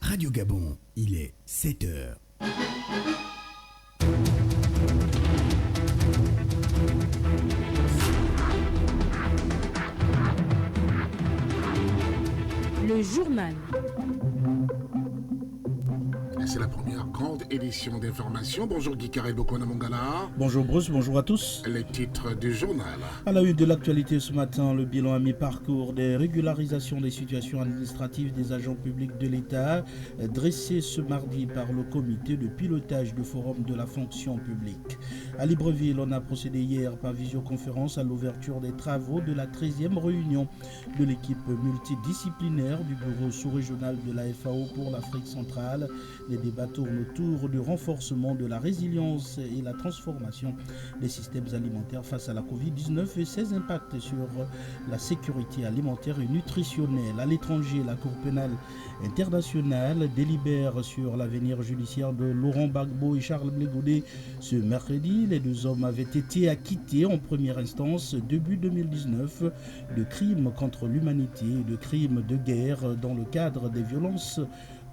Radio Gabon, il est 7 heures. Le journal. C'est la première grande édition d'information. Bonjour Guy Carrel Bokona Mongala. Bonjour Bruce, bonjour à tous. Les titres du journal. À la une de l'actualité ce matin, le bilan à mi-parcours des régularisations des situations administratives des agents publics de l'État, dressé ce mardi par le comité de pilotage du Forum de la fonction publique. À Libreville, on a procédé hier par visioconférence à l'ouverture des travaux de la 13e réunion de l'équipe multidisciplinaire du bureau sous-régional de la FAO pour l'Afrique centrale. Les débats tournent autour du renforcement de la résilience et la transformation des systèmes alimentaires face à la Covid-19 et ses impacts sur la sécurité alimentaire et nutritionnelle. À l'étranger, la Cour pénale internationale délibère sur l'avenir judiciaire de Laurent Gbagbo et Charles Blé Goudé ce mercredi. Les deux hommes avaient été acquittés en première instance début 2019 de crimes contre l'humanité et de crimes de guerre dans le cadre des violences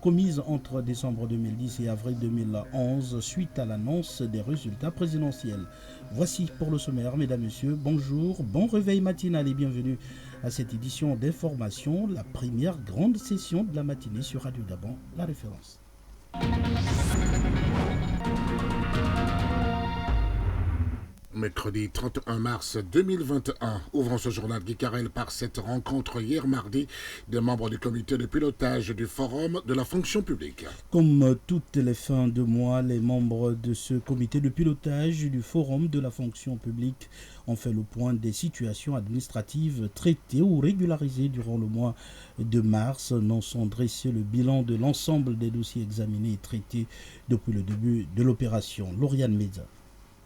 commises entre décembre 2010 et avril 2011 suite à l'annonce des résultats présidentiels. Voici pour le sommaire, mesdames, messieurs, bonjour, bon réveil matinal et bienvenue à cette édition d'information, la première grande session de la matinée sur Radio Gabon, la référence. Mercredi 31 mars 2021, ouvrons ce journal Guy Carrel par cette rencontre hier mardi des membres du comité de pilotage du Forum de la fonction publique. Comme toutes les fins de mois, les membres de ce comité de pilotage du Forum de la fonction publique ont fait le point des situations administratives traitées ou régularisées durant le mois de mars. N'en sont dressés le bilan de l'ensemble des dossiers examinés et traités depuis le début de l'opération. Lauriane Meza.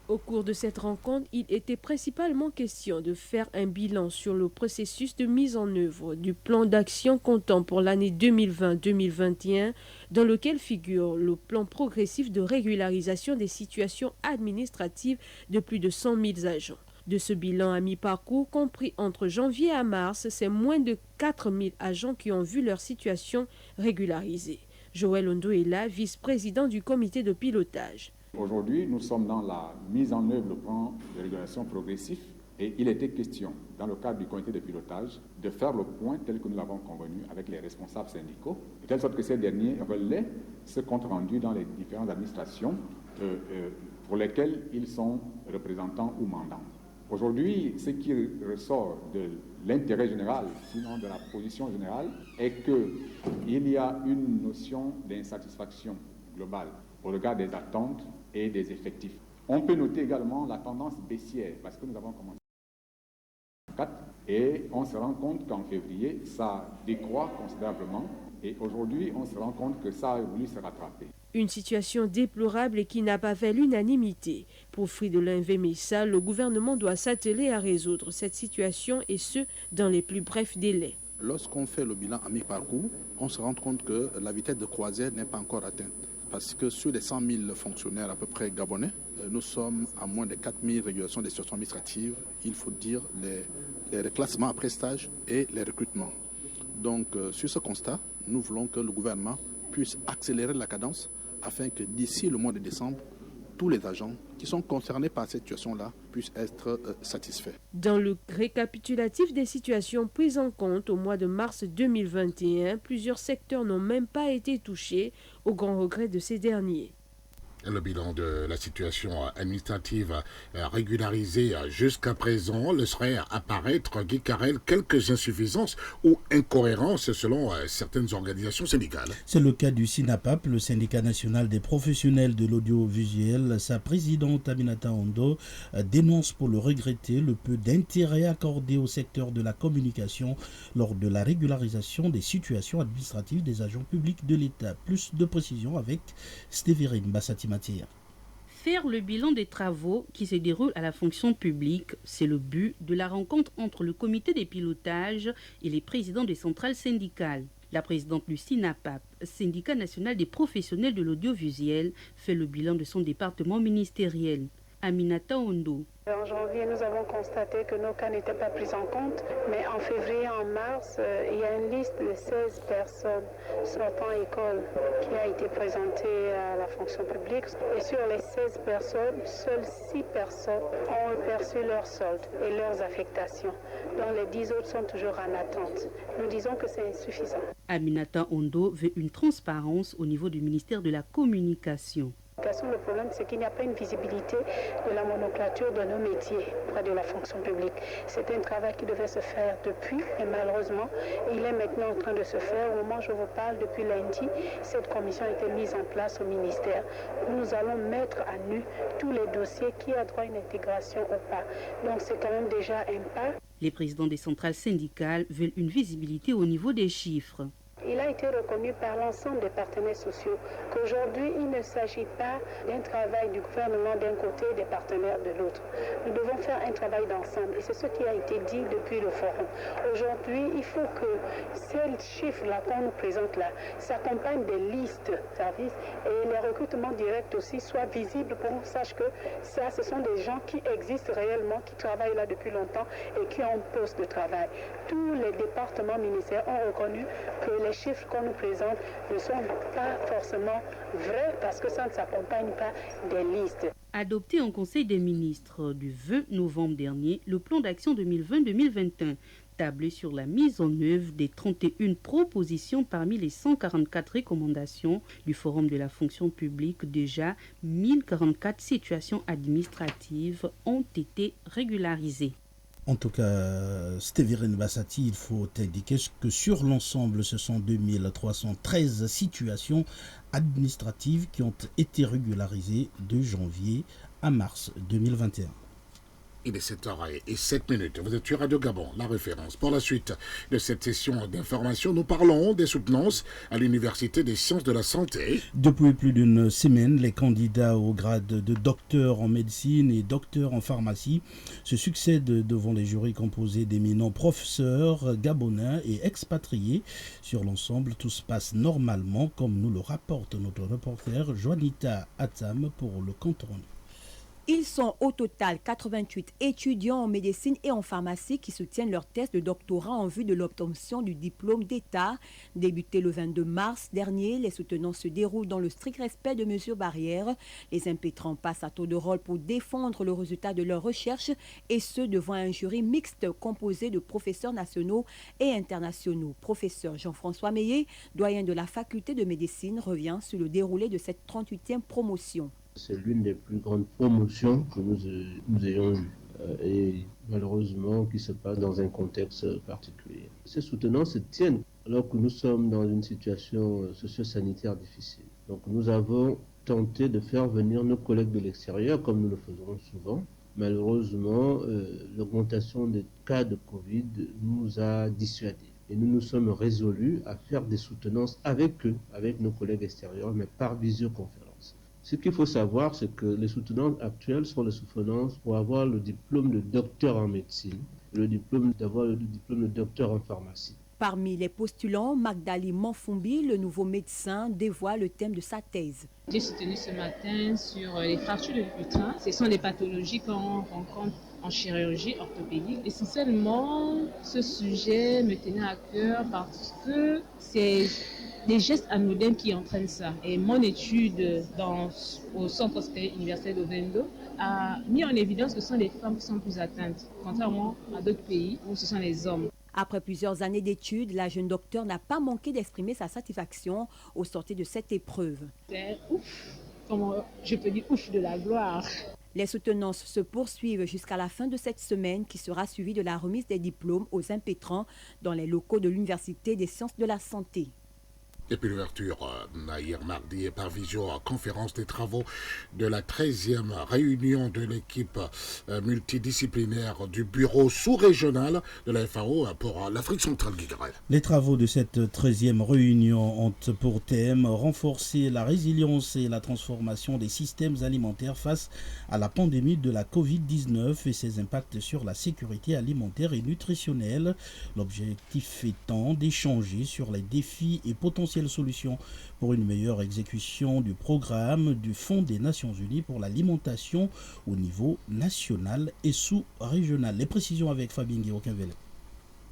Au cours de cette rencontre, il était principalement question de faire un bilan sur le processus de mise en œuvre du plan d'action comptant pour l'année 2020-2021, dans lequel figure le plan progressif de régularisation des situations administratives de plus de 100 000 agents. De ce bilan à mi-parcours, compris entre janvier à mars, c'est moins de 4 000 agents qui ont vu leur situation régularisée. Joël Ondo est là, vice-président du comité de pilotage. Aujourd'hui, nous sommes dans la mise en œuvre du plan de régulation progressif et il était question, dans le cadre du comité de pilotage, de faire le point tel que nous l'avons convenu avec les responsables syndicaux, de telle sorte que ces derniers relaient ce compte rendu dans les différentes administrations pour lesquelles ils sont représentants ou mandants. Aujourd'hui, ce qui ressort de l'intérêt général, sinon de la position générale, est qu'il y a une notion d'insatisfaction globale au regard des attentes et des effectifs. On peut noter également la tendance baissière, parce que nous avons commencé en 4 et on se rend compte qu'en février, ça décroît considérablement et aujourd'hui, on se rend compte que ça a voulu se rattraper. Une situation déplorable et qui n'a pas fait l'unanimité. Pour Fridolin Vemessa, le gouvernement doit s'atteler à résoudre cette situation et ce, dans les plus brefs délais. Lorsqu'on fait le bilan à mi-parcours, on se rend compte que la vitesse de croisière n'est pas encore atteinte. Parce que sur les 100 000 fonctionnaires à peu près gabonais, nous sommes à moins de 4 000 régulations des situations administratives. Il faut dire les reclassements après stage et les recrutements. Donc sur ce constat, nous voulons que le gouvernement puisse accélérer la cadence afin que d'ici le mois de décembre, tous les agents qui sont concernés par cette situation-là puissent être satisfaits. Dans le récapitulatif des situations prises en compte au mois de mars 2021, plusieurs secteurs n'ont même pas été touchés, au grand regret de ces derniers. Le bilan de la situation administrative régularisée jusqu'à présent laisserait apparaître, Guy Carrel, quelques insuffisances ou incohérences selon certaines organisations syndicales. C'est le cas du SINAPAP, le syndicat national des professionnels de l'audiovisuel. Sa présidente Aminata Ondo dénonce pour le regretter le peu d'intérêt accordé au secteur de la communication lors de la régularisation des situations administratives des agents publics de l'État. Plus de précisions avec Stéphérine Bassati. Faire le bilan des travaux qui se déroulent à la fonction publique, c'est le but de la rencontre entre le comité des pilotages et les présidents des centrales syndicales. La présidente du SINAPAP, syndicat national des professionnels de l'audiovisuel, fait le bilan de son département ministériel. Aminata Ondo. En janvier, nous avons constaté que nos cas n'étaient pas pris en compte, mais en février, en mars, il y a une liste de 16 personnes sortant école qui a été présentée à la fonction publique. Et sur les 16 personnes, seules 6 personnes ont perçu leur solde et leurs affectations, dont les 10 autres sont toujours en attente. Nous disons que c'est insuffisant. Aminata Ondo veut une transparence au niveau du ministère de la Communication. Le problème, c'est qu'il n'y a pas une visibilité de la nomenclature de nos métiers près de la fonction publique. C'est un travail qui devait se faire depuis, et malheureusement, il est maintenant en train de se faire. Au moment où je vous parle, depuis lundi, cette commission a été mise en place au ministère. Nous allons mettre à nu tous les dossiers qui a droit à une intégration ou pas. Donc c'est quand même déjà un pas. Les présidents des centrales syndicales veulent une visibilité au niveau des chiffres. Il a été reconnu par l'ensemble des partenaires sociaux qu'aujourd'hui, il ne s'agit pas d'un travail du gouvernement d'un côté et des partenaires de l'autre. Nous devons faire un travail d'ensemble et c'est ce qui a été dit depuis le forum. Aujourd'hui, il faut que ces chiffres-là qu'on nous présente là s'accompagnent des listes de services et les recrutements directs aussi soient visibles pour qu'on sache que ça, ce sont des gens qui existent réellement, qui travaillent là depuis longtemps et qui ont un poste de travail. Tous les départements ministériels ont reconnu que les chiffres qu'on nous présente ne sont pas forcément vrais parce que ça ne s'accompagne pas des listes. Adopté en Conseil des ministres du 20 novembre dernier, le plan d'action 2020-2021 tablait sur la mise en œuvre des 31 propositions parmi les 144 recommandations du Forum de la fonction publique. Déjà, 1044 situations administratives ont été régularisées. En tout cas, Stéphane Bassati, il faut indiquer que sur l'ensemble, ce sont 2313 situations administratives qui ont été régularisées de janvier à mars 2021. Il est 7h07. Vous êtes sur Radio Gabon, la référence. Pour la suite de cette session d'information, nous parlons des soutenances à l'Université des sciences de la santé. Depuis plus d'une semaine, les candidats au grade de docteur en médecine et docteur en pharmacie se succèdent devant les jurys composés d'éminents professeurs gabonais et expatriés. Sur l'ensemble, tout se passe normalement, comme nous le rapporte notre reporter Joanita Atam pour le compte rendu. Ils sont au total 88 étudiants en médecine et en pharmacie qui soutiennent leur thèse de doctorat en vue de l'obtention du diplôme d'État. Débuté le 22 mars dernier, les soutenants se déroulent dans le strict respect de mesures barrières. Les impétrants passent à tour de rôle pour défendre le résultat de leurs recherches et ce devant un jury mixte composé de professeurs nationaux et internationaux. Professeur Jean-François Meillet, doyen de la faculté de médecine, revient sur le déroulé de cette 38e promotion. C'est l'une des plus grandes promotions que nous ayons eues et malheureusement qui se passe dans un contexte particulier. Ces soutenants se tiennent alors que nous sommes dans une situation socio-sanitaire difficile. Donc nous avons tenté de faire venir nos collègues de l'extérieur comme nous le faisons souvent. Malheureusement, l'augmentation des cas de Covid nous a dissuadés. Et nous nous sommes résolus à faire des soutenances avec eux, avec nos collègues extérieurs, mais par visioconférence. Ce qu'il faut savoir, c'est que les soutenances actuelles sont les soutenances pour avoir le diplôme de docteur en médecine et le diplôme de docteur en pharmacie. Parmi les postulants, Magdali Manfumbi, le nouveau médecin, dévoile le thème de sa thèse. J'ai soutenu ce matin sur les fractures de l'utérus. Ce sont des pathologies qu'on rencontre en chirurgie orthopédique. Essentiellement, ce sujet me tenait à cœur parce que c'est des gestes anodins qui entraînent ça. Et mon étude au Centre hospitalier universitaire d'Ovendo a mis en évidence que ce sont les femmes qui sont plus atteintes, contrairement à d'autres pays où ce sont les hommes. Après plusieurs années d'études, la jeune docteure n'a pas manqué d'exprimer sa satisfaction au sortir de cette épreuve. C'est ouf, comment je peux dire ouf de la gloire. Les soutenances se poursuivent jusqu'à la fin de cette semaine qui sera suivie de la remise des diplômes aux impétrants dans les locaux de l'Université des sciences de la santé. Et puis l'ouverture hier mardi par visioconférence des travaux de la 13e réunion de l'équipe multidisciplinaire du bureau sous-régional de la FAO pour l'Afrique centrale. Les travaux de cette 13e réunion ont pour thème renforcer la résilience et la transformation des systèmes alimentaires face à la pandémie de la Covid-19 et ses impacts sur la sécurité alimentaire et nutritionnelle. L'objectif étant d'échanger sur les défis et potentiels potentielles solutions pour une meilleure exécution du programme du Fonds des Nations Unies pour l'alimentation au niveau national et sous-régional. Les précisions avec Fabien Guillaume-Quinvelle.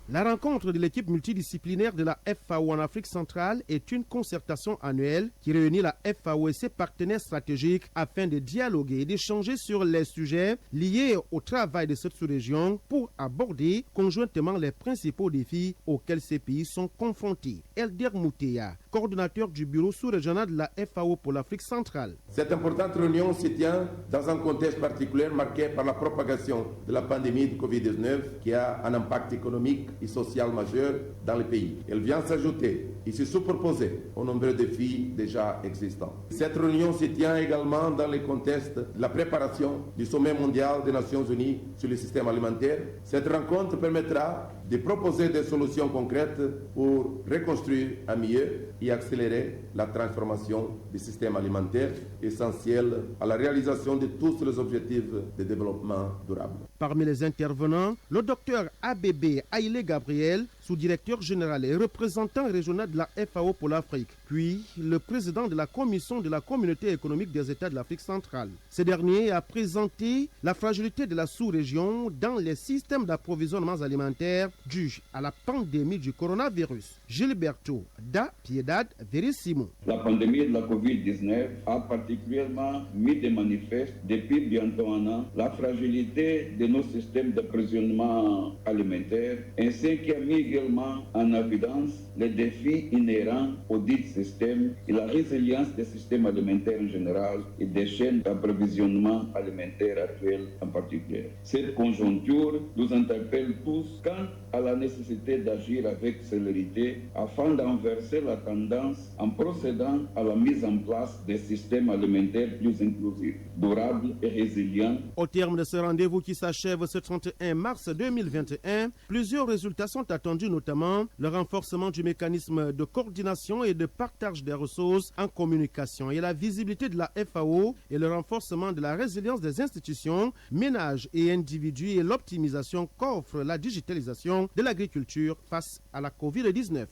La rencontre de l'équipe multidisciplinaire de la FAO en Afrique centrale est une concertation annuelle qui réunit la FAO et ses partenaires stratégiques afin de dialoguer et d'échanger sur les sujets liés au travail de cette sous-région pour aborder conjointement les principaux défis auxquels ces pays sont confrontés. Elder Mouteya, coordonnateur du bureau sous-régional de la FAO pour l'Afrique centrale. Cette importante réunion se tient dans un contexte particulier marqué par la propagation de la pandémie de Covid-19 qui a un impact économique et social majeur dans le pays. Elle vient s'ajouter et se superposer aux nombreux défis déjà existants. Cette réunion se tient également dans le contexte de la préparation du sommet mondial des Nations Unies sur le système alimentaire. Cette rencontre permettra de proposer des solutions concrètes pour reconstruire à mieux et accélérer la transformation du système alimentaire essentiel à la réalisation de tous les objectifs de développement durable. Parmi les intervenants, le docteur ABB Haïlé Gabriel, sous-directeur général et représentant régional de la FAO pour l'Afrique, puis le président de la commission de la communauté économique des États de l'Afrique centrale. Ce dernier a présenté la fragilité de la sous-région dans les systèmes d'approvisionnement alimentaire dus à la pandémie du coronavirus. Gilberto da Piedad Verissimo. La pandémie de la COVID-19 a particulièrement mis de manifeste depuis bientôt un an la fragilité de nos systèmes d'approvisionnement alimentaire, ainsi qui a mis également en évidence les défis inhérents au dit système et la résilience des systèmes alimentaires en général et des chaînes d'approvisionnement alimentaire actuelles en particulier. Cette conjoncture nous interpelle tous quant à la nécessité d'agir avec célérité afin d'inverser la tendance en procédant à la mise en place des systèmes alimentaires plus inclusifs, durables et résilients. Au terme de ce rendez-vous qui s'achève ce 31 mars 2021, plusieurs résultats sont attendus, notamment le renforcement du mécanisme de coordination et de partage des ressources en communication et la visibilité de la FAO et le renforcement de la résilience des institutions, ménages et individus et l'optimisation qu'offre la digitalisation de l'agriculture face à la COVID-19.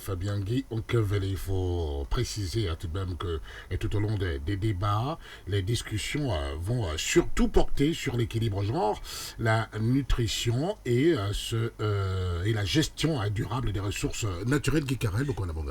Fabien Guy, il faut préciser tout de même que tout au long des débats, les discussions vont surtout porter sur l'équilibre genre, la nutrition et la gestion durable des ressources naturelles.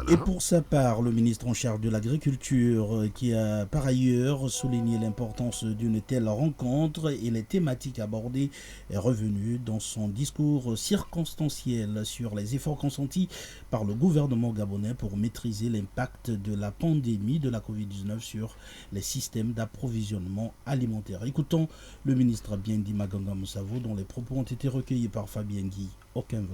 Et pour sa part, le ministre en charge de l'agriculture qui a par ailleurs souligné l'importance d'une telle rencontre et les thématiques abordées est revenu dans son discours circonstanciel sur les efforts consentis par le gouvernement gabonais pour maîtriser l'impact de la pandémie de la COVID-19 sur les systèmes d'approvisionnement alimentaire. Écoutons le ministre Biendi Maganga Moussavo dont les propos ont été recueillis par Fabien Guy au Quinville.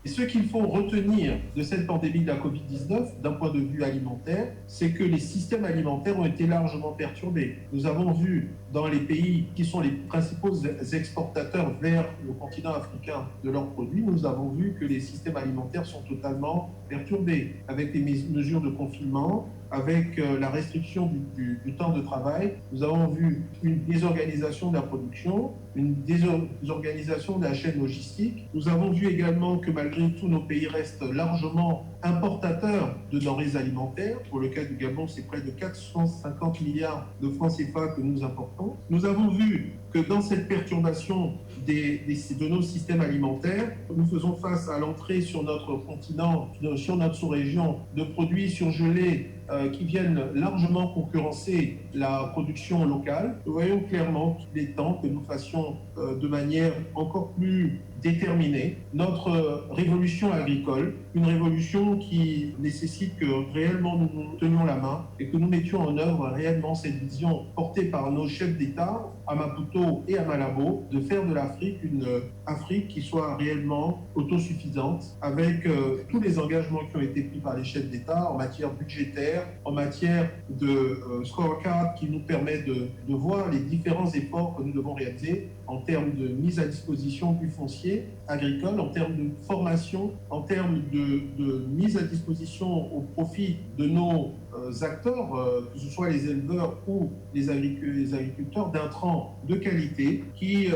Et ce qu'il faut retenir de cette pandémie de la Covid-19, d'un point de vue alimentaire, c'est que les systèmes alimentaires ont été largement perturbés. Nous avons vu dans les pays qui sont les principaux exportateurs vers le continent africain de leurs produits, nous avons vu que les systèmes alimentaires sont totalement perturbés, avec des mesures de confinement, avec la restriction du temps de travail. Nous avons vu une désorganisation de la production, une désorganisation de la chaîne logistique. Nous avons vu également que malgré tout, nos pays restent largement importateurs de denrées alimentaires. Pour le cas du Gabon, c'est près de 450 milliards de francs CFA que nous importons. Nous avons vu que dans cette perturbation de nos systèmes alimentaires, nous faisons face à l'entrée sur notre continent, sur notre sous-région, de produits surgelés qui viennent largement concurrencer la production locale. Nous voyons clairement qu'il est temps que nous fassions de manière encore plus déterminée notre révolution agricole, une révolution qui nécessite que réellement nous nous tenions la main et que nous mettions en œuvre réellement cette vision portée par nos chefs d'État à Maputo et à Malabo, de faire de l'Afrique une Afrique qui soit réellement autosuffisante avec tous les engagements qui ont été pris par les chefs d'État en matière budgétaire, en matière de scorecard qui nous permet de voir les différents efforts que nous devons réaliser en termes de mise à disposition du foncier agricole, en termes de formation, en termes de mise à disposition au profit de nos acteurs, que ce soit les éleveurs ou les agriculteurs, d'intrants de qualité qui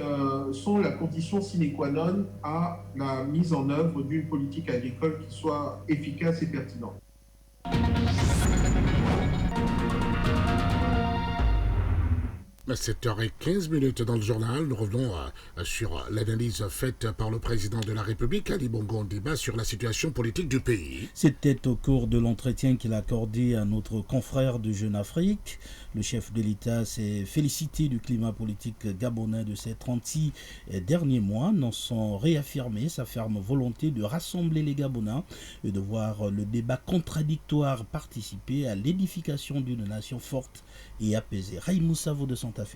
sont la condition sine qua non à la mise en œuvre d'une politique agricole qui soit efficace et pertinente. À 7h15 dans le journal, nous revenons sur l'analyse faite par le président de la République, Ali Bongo Ondimba, sur la situation politique du pays. C'était au cours de l'entretien qu'il a accordé à notre confrère de Jeune Afrique. Le chef de l'État s'est félicité du climat politique gabonais de ces 36 derniers mois, dans son réaffirmé sa ferme volonté de rassembler les Gabonais et de voir le débat contradictoire participer à l'édification d'une nation forte et apaisée. Raïmou Savo de Santa Fe.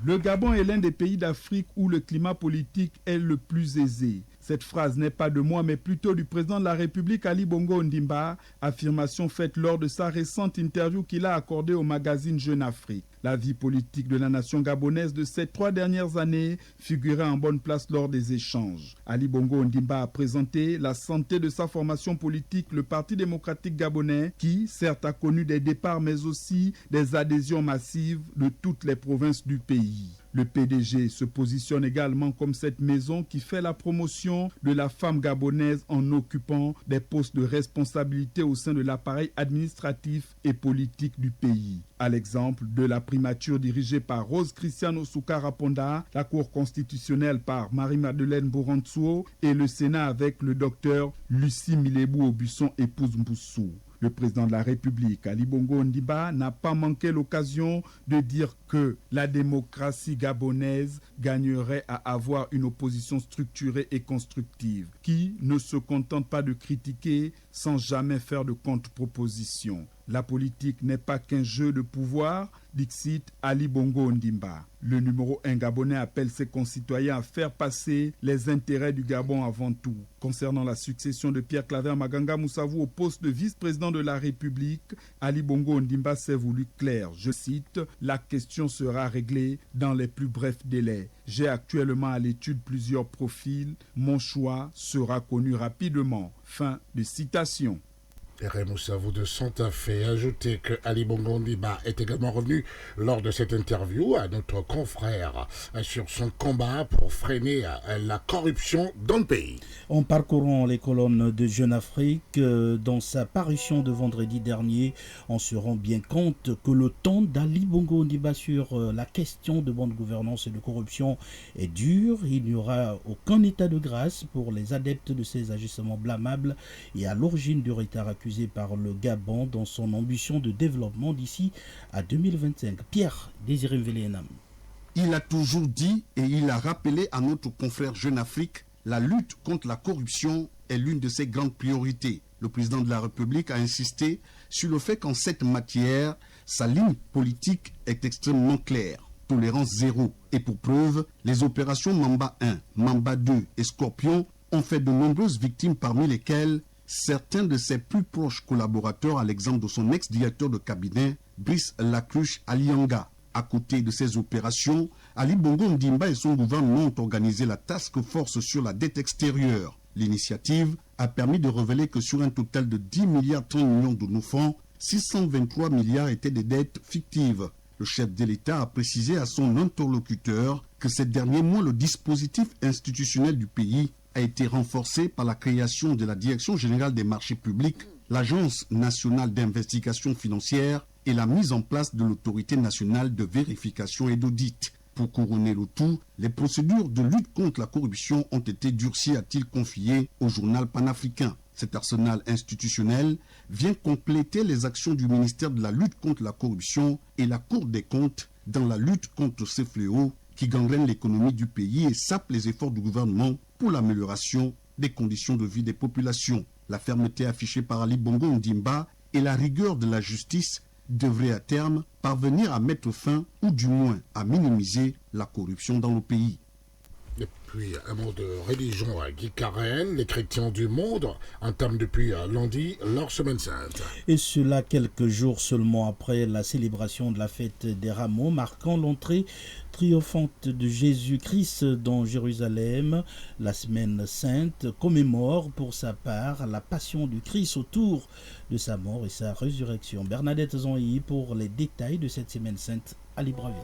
Le Gabon est l'un des pays d'Afrique où le climat politique est le plus aisé. Cette phrase n'est pas de moi, mais plutôt du président de la République, Ali Bongo Ondimba, affirmation faite lors de sa récente interview qu'il a accordée au magazine Jeune Afrique. La vie politique de la nation gabonaise de ces 3 dernières années figurait en bonne place lors des échanges. Ali Bongo Ondimba a présenté la santé de sa formation politique, le Parti démocratique gabonais, qui certes a connu des départs mais aussi des adhésions massives de toutes les provinces du pays. Le PDG se positionne également comme cette maison qui fait la promotion de la femme gabonaise en occupant des postes de responsabilité au sein de l'appareil administratif et politique du pays. À l'exemple de la primature dirigée par Rose Christiane Soukara Ponda, la Cour constitutionnelle par Marie-Madeleine Borantsuo et le Sénat avec le docteur Lucie Milebou Aubusson épouse Mboussou. Le président de la République, Ali Bongo Ondimba, n'a pas manqué l'occasion de dire que la démocratie gabonaise gagnerait à avoir une opposition structurée et constructive, qui ne se contente pas de critiquer sans jamais faire de contre-proposition. La politique n'est pas qu'un jeu de pouvoir, dixit Ali Bongo Ondimba. Le numéro 1 gabonais appelle ses concitoyens à faire passer les intérêts du Gabon avant tout. Concernant la succession de Pierre Claver Maganga Moussavou au poste de vice-président de la République, Ali Bongo Ondimba s'est voulu clair. Je cite, « La question sera réglée dans les plus brefs délais. J'ai actuellement à l'étude plusieurs profils. Mon choix sera connu rapidement. » Fin de citation. Raymond Savou de Santa Fe a ajouté que Ali Bongo Ondimba est également revenu lors de cette interview à notre confrère sur son combat pour freiner la corruption dans le pays. En parcourant les colonnes de Jeune Afrique, dans sa parution de vendredi dernier, on se rend bien compte que le temps d'Ali Bongo Ondimba sur la question de bonne gouvernance et de corruption est dur. Il n'y aura aucun état de grâce pour les adeptes de ces agissements blâmables et à l'origine du retard accusé par le Gabon dans son ambition de développement d'ici à 2025. Pierre Désiré Vélénam. Il a toujours dit et il a rappelé à notre confrère Jeune Afrique, la lutte contre la corruption est l'une de ses grandes priorités. Le président de la République a insisté sur le fait qu'en cette matière, sa ligne politique est extrêmement claire. Tolérance zéro. Et pour preuve, les opérations Mamba 1, Mamba 2 et Scorpion ont fait de nombreuses victimes, parmi lesquelles certains de ses plus proches collaborateurs, à l'exemple de son ex-directeur de cabinet, Brice Lacruche Alianga. À côté de ces opérations, Ali Bongo Ondimba et son gouvernement ont organisé la task force sur la dette extérieure. L'initiative a permis de révéler que sur un total de 10 milliards 30 millions de nos fonds, 623 milliards étaient des dettes fictives. Le chef de l'État a précisé à son interlocuteur que ces derniers mois, le dispositif institutionnel du pays a été renforcé par la création de la Direction générale des marchés publics, l'Agence nationale d'investigation financière et la mise en place de l'Autorité nationale de vérification et d'audit. Pour couronner le tout, les procédures de lutte contre la corruption ont été durcies, a-t-il confié au journal panafricain. Cet arsenal institutionnel vient compléter les actions du ministère de la lutte contre la corruption et la Cour des comptes dans la lutte contre ces fléaux qui gangrènent l'économie du pays et sapent les efforts du gouvernement pour l'amélioration des conditions de vie des populations. La fermeté affichée par Ali Bongo Ondimba et la rigueur de la justice devraient à terme parvenir à mettre fin ou du moins à minimiser la corruption dans le pays. Et puis un mot de religion à Guy Carrel. Les chrétiens du monde entament depuis lundi leur semaine sainte. Et cela quelques jours seulement après la célébration de la fête des Rameaux, marquant l'entrée triomphante de Jésus-Christ dans Jérusalem. La semaine sainte commémore pour sa part la passion du Christ autour de sa mort et sa résurrection. Bernadette Zanilly pour les détails de cette semaine sainte à Libreville.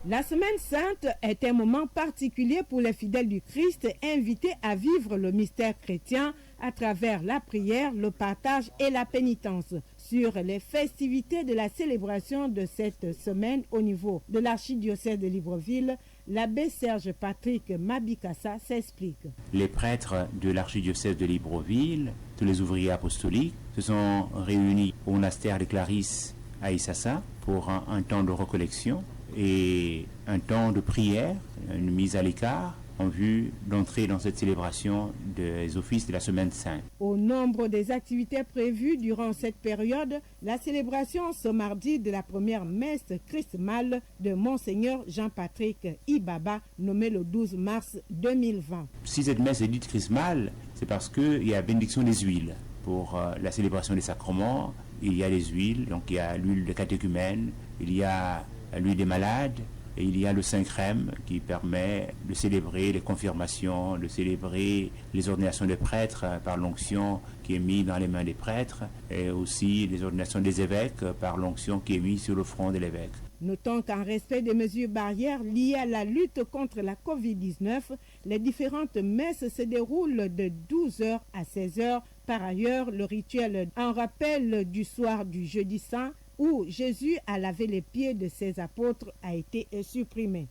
La Semaine Sainte est un moment particulier pour les fidèles du Christ invités à vivre le mystère chrétien à travers la prière, le partage et la pénitence. Sur les festivités de la célébration de cette semaine au niveau de l'archidiocèse de Libreville, l'abbé Serge Patrick Mabikassa s'explique. Les prêtres de l'archidiocèse de Libreville, tous les ouvriers apostoliques, se sont réunis au monastère des Clarisses à Issassa pour un temps de recollection et un temps de prière, une mise à l'écart en vue d'entrer dans cette célébration des offices de la Semaine Sainte. Au nombre des activités prévues durant cette période, la célébration ce mardi de la première messe chrismale de Monseigneur Jean-Patrick Ibaba, nommé le 12 mars 2020. Si cette messe est dite chrismale, c'est parce qu'il y a bénédiction des huiles. Pour la célébration des sacrements, il y a les huiles, donc il y a l'huile de catéchumène, il y a l'huile des malades, et il y a le Saint-Crème qui permet de célébrer les confirmations, de célébrer les ordinations des prêtres par l'onction qui est mise dans les mains des prêtres, et aussi les ordinations des évêques par l'onction qui est mise sur le front de l'évêque. Notons qu'en respect des mesures barrières liées à la lutte contre la Covid-19, les différentes messes se déroulent de 12h à 16h. Par ailleurs, le rituel en rappel du soir du jeudi saint, où Jésus a lavé les pieds de ses apôtres, a été supprimé.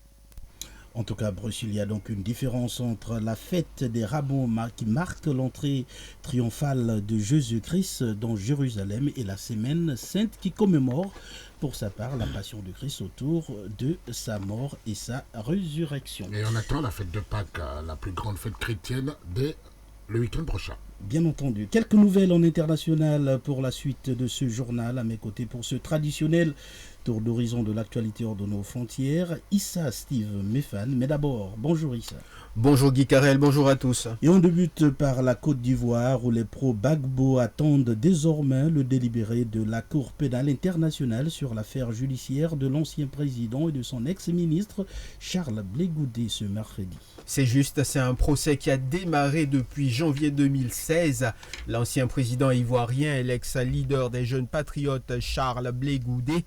En tout cas, Bruce, il y a donc une différence entre la fête des rameaux qui marque l'entrée triomphale de Jésus-Christ dans Jérusalem et la Semaine Sainte qui commémore pour sa part la passion de Christ autour de sa mort et sa résurrection. Et on attend la fête de Pâques, la plus grande fête chrétienne dès le week-end prochain. Bien entendu. Quelques nouvelles en international pour la suite de ce journal. À mes côtés pour ce traditionnel tour d'horizon de l'actualité hors de nos frontières, Issa Steve Méphane. Mais d'abord, bonjour Issa. Bonjour Guy Carrel, bonjour à tous. Et on débute par la Côte d'Ivoire où les pro-Gbagbo attendent désormais le délibéré de la Cour pénale internationale sur l'affaire judiciaire de l'ancien président et de son ex-ministre Charles Blé Goudé ce mercredi. C'est juste, c'est un procès qui a démarré depuis janvier 2016. L'ancien président ivoirien et l'ex-leader des jeunes patriotes Charles Blé Goudé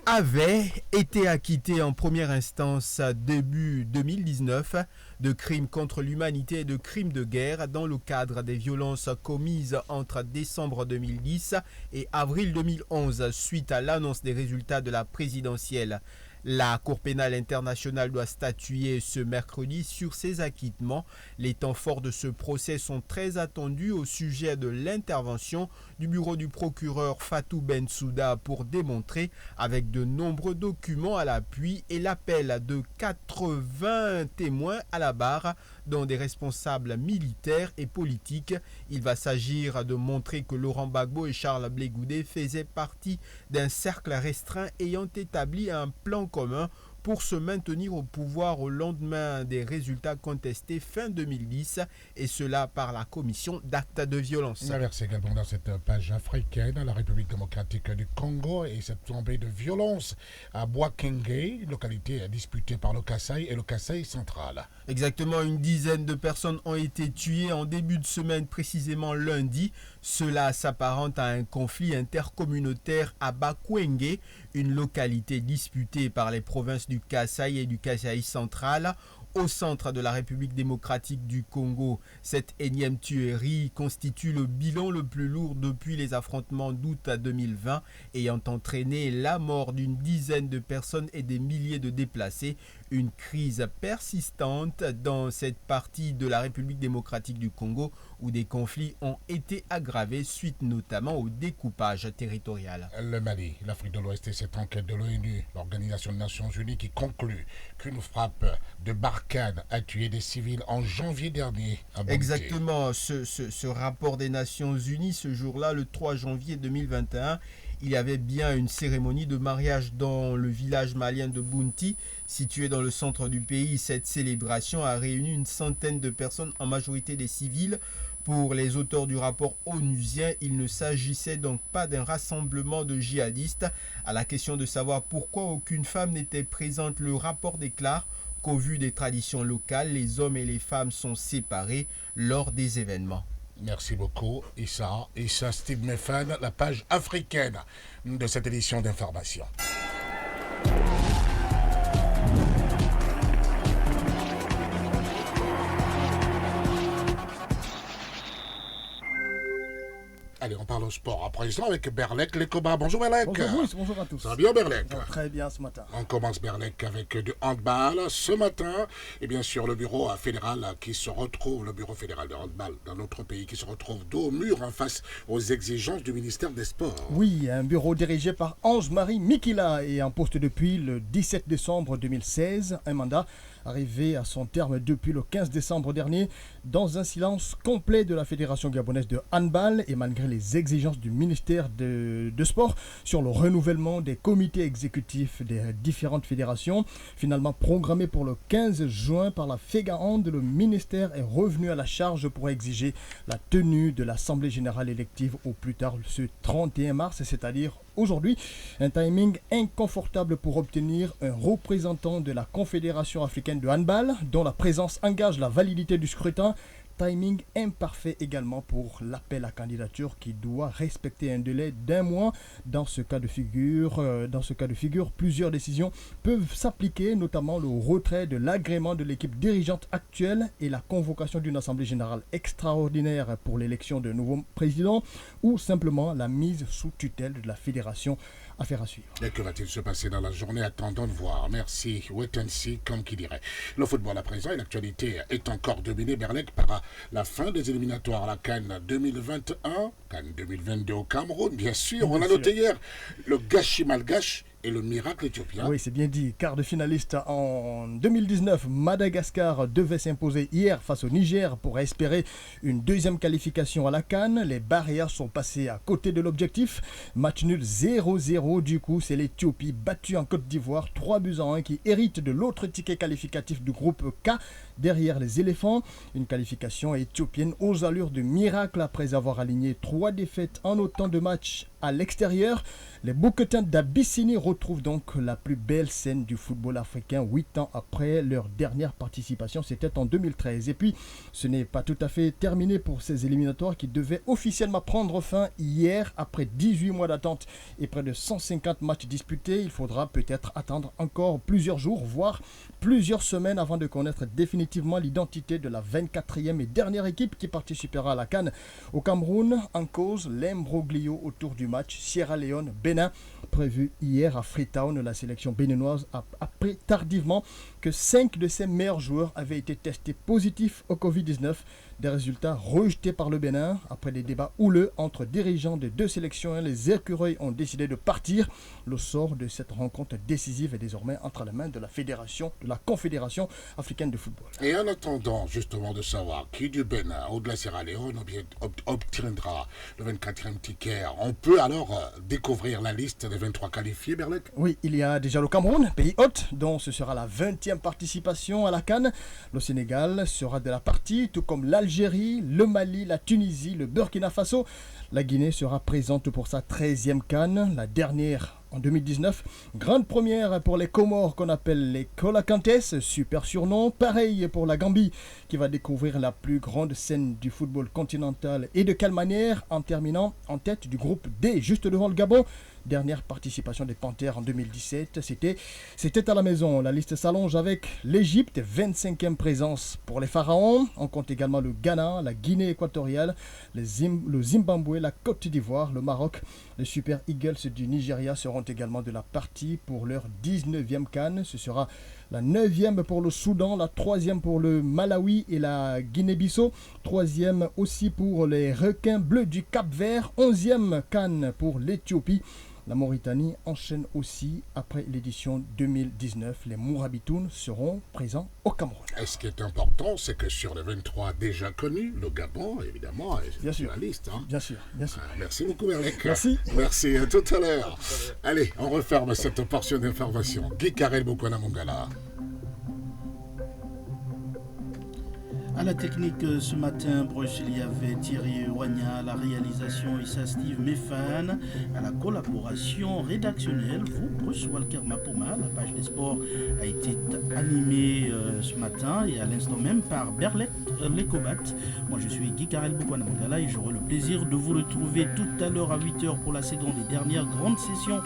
avait été acquitté en première instance début 2019 de crimes contre l'humanité et de crimes de guerre dans le cadre des violences commises entre décembre 2010 et avril 2011 suite à l'annonce des résultats de la présidentielle. La Cour pénale internationale doit statuer ce mercredi sur ces acquittements. Les temps forts de ce procès sont très attendus au sujet de l'intervention du bureau du procureur Fatou Bensouda pour démontrer avec de nombreux documents à l'appui et l'appel de 80 témoins à la barre, dont des responsables militaires et politiques. Il va s'agir de montrer que Laurent Gbagbo et Charles Blé Goudé faisaient partie d'un cercle restreint ayant établi un plan commun pour se maintenir au pouvoir au lendemain des résultats contestés fin 2010, et cela par la commission d'actes de violence. Merci également dans cette page africaine, la République démocratique du Congo et cette tombée de violence à Bouakenge, localité disputée par le Kasaï et le Kasaï central. Exactement, une dizaine de personnes ont été tuées en début de semaine, précisément lundi. Cela s'apparente à un conflit intercommunautaire à Bakwenge, une localité disputée par les provinces du Kasaï et du Kasaï central. Au centre de la République démocratique du Congo, cette énième tuerie constitue le bilan le plus lourd depuis les affrontements d'août 2020, ayant entraîné la mort d'une dizaine de personnes et des milliers de déplacés. Une crise persistante dans cette partie de la République démocratique du Congo où des conflits ont été aggravés suite notamment au découpage territorial. Le Mali, l'Afrique de l'Ouest et cette enquête de l'ONU, l'Organisation des Nations Unies, qui conclut qu'une frappe de Barkhane a tué des civils en janvier dernier à Bangui. Exactement, ce rapport des Nations Unies, ce jour-là, le 3 janvier 2021, il y avait bien une cérémonie de mariage dans le village malien de Bounti, situé dans le centre du pays. Cette célébration a réuni une centaine de personnes, en majorité des civils. Pour les auteurs du rapport onusien, il ne s'agissait donc pas d'un rassemblement de djihadistes. À la question de savoir pourquoi aucune femme n'était présente, le rapport déclare qu'au vu des traditions locales, les hommes et les femmes sont séparés lors des événements. Merci beaucoup, Issa Steve Méphane, la page africaine de cette édition d'information. Allez, on parle au sport à présent avec Berlek Lekoba. Bonjour Berlek. Bonjour Bruce, bonjour à tous. Ça va bien Berlek? Très bien ce matin. On commence Berlek avec du handball ce matin. Et bien sûr le bureau fédéral qui se retrouve, le bureau fédéral de handball dans notre pays qui se retrouve dos au mur en face aux exigences du ministère des Sports. Oui, un bureau dirigé par Ange-Marie Mikila et en poste depuis le 17 décembre 2016. Un mandat arrivé à son terme depuis le 15 décembre dernier dans un silence complet de la Fédération gabonaise de handball et malgré les exigences du ministère de Sport sur le renouvellement des comités exécutifs des différentes fédérations. Finalement programmé pour le 15 juin par la FEGA Hand, le ministère est revenu à la charge pour exiger la tenue de l'Assemblée générale élective au plus tard ce 31 mars, c'est-à-dire aujourd'hui. Un timing inconfortable pour obtenir un représentant de la Confédération africaine de handball dont la présence engage la validité du scrutin. Timing imparfait également pour l'appel à candidature qui doit respecter un délai d'1 mois. Dans ce cas de figure, plusieurs décisions peuvent s'appliquer, notamment le retrait de l'agrément de l'équipe dirigeante actuelle et la convocation d'une assemblée générale extraordinaire pour l'élection de nouveaux présidents ou simplement la mise sous tutelle de la fédération. Affaire à suivre. Et que va-t-il se passer dans la journée? Attendons de voir. Merci. Wait and see, comme qui dirait. Le football à présent et l'actualité est encore dominée, Berlek, par la fin des éliminatoires à la CAN 2021, CAN 2022 au Cameroun, bien sûr. On a noté hier le gâchis malgache et le miracle éthiopien. Oui, c'est bien dit. Quart de finaliste en 2019, Madagascar devait s'imposer hier face au Niger pour espérer une deuxième qualification à la CAN. Les barrières sont passées à côté de l'objectif. Match nul 0-0. Du coup, c'est l'Éthiopie battue en Côte d'Ivoire 3-1 qui hérite de l'autre ticket qualificatif du groupe K derrière les éléphants. Une qualification éthiopienne aux allures de miracle après avoir aligné 3 défaites en autant de matchs à l'extérieur. Les Bouquetins d'Abyssinie retrouvent donc la plus belle scène du football africain 8 ans après leur dernière participation, c'était en 2013. Et puis, ce n'est pas tout à fait terminé pour ces éliminatoires qui devaient officiellement prendre fin hier après 18 mois d'attente et près de 150 matchs disputés. Il faudra peut-être attendre encore plusieurs jours, voire plusieurs semaines avant de connaître définitivement l'identité de la 24e et dernière équipe qui participera à la CAN. Au Cameroun, en cause, l'imbroglio autour du match Sierra Leone-Bénin, prévu hier à Freetown. La sélection béninoise a appris tardivement que 5 de ses meilleurs joueurs avaient été testés positifs au Covid-19. Des résultats rejetés par le Bénin. Après des débats houleux entre dirigeants des deux sélections, les écureuils ont décidé de partir. Le sort de cette rencontre décisive est désormais entre les mains de la Confédération africaine de football. Et en attendant justement de savoir qui du Bénin ou de la Sierra Leone obtiendra le 24e ticket, on peut alors découvrir la liste des 23 qualifiés, Berlek? Oui, il y a déjà le Cameroun, pays hôte, dont ce sera la 20e participation à la CAN. Le Sénégal sera de la partie, tout comme l'Algérie, le Mali, la Tunisie, le Burkina Faso. La Guinée sera présente pour sa 13e CAN, la dernière en 2019. Grande première pour les Comores qu'on appelle les Colacantes, super surnom. Pareil pour la Gambie qui va découvrir la plus grande scène du football continental. Et de quelle manière? En terminant en tête du groupe D, juste devant le Gabon. Dernière participation des Panthères en 2017, c'était à la maison. La liste s'allonge avec l'Égypte, 25e présence pour les Pharaons. On compte également le Ghana, la Guinée équatoriale, le Zimbabwe, la Côte d'Ivoire, le Maroc. Les Super Eagles du Nigeria seront également de la partie pour leur 19e CAN. Ce sera la 9e pour le Soudan, la 3e pour le Malawi et la Guinée-Bissau, 3e aussi pour les Requins bleus du Cap-Vert, 11e CAN pour l'Éthiopie. La Mauritanie enchaîne aussi après l'édition 2019. Les Mourabitoun seront présents au Cameroun. Et ce qui est important, c'est que sur les 23 déjà connus, le Gabon, évidemment, est bien sur sûr. la liste. Hein. Bien sûr, bien sûr. Merci beaucoup, Berlek. Merci. Merci, à tout à l'heure. Allez, on referme cette portion d'information. Guy Karel Bokwana Mongala. À la technique ce matin, Bruce, il y avait Thierry Wagna, à la réalisation Issa Steve Méfan, à la collaboration rédactionnelle, vous, Bruce Walker Mapoma. La page des sports a été animée ce matin et à l'instant même par Berlek Lekobat. Moi je suis Guy Karel Bokwana Mongala et j'aurai le plaisir de vous retrouver tout à l'heure à 8h pour la seconde et dernière grande session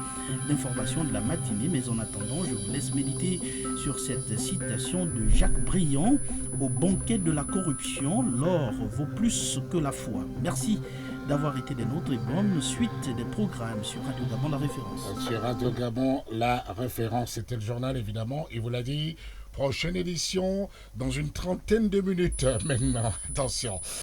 d'information de la matinée. Mais en attendant, je vous laisse méditer sur cette citation de Jacques Briand: au banquet de la corruption, l'or vaut plus que la foi. Merci d'avoir été des nôtres et bonne suite des programmes sur Radio Gabon La Référence. Sur Radio Gabon La Référence, c'était le journal évidemment, il vous l'a dit. Prochaine édition dans une trentaine de minutes maintenant. Attention.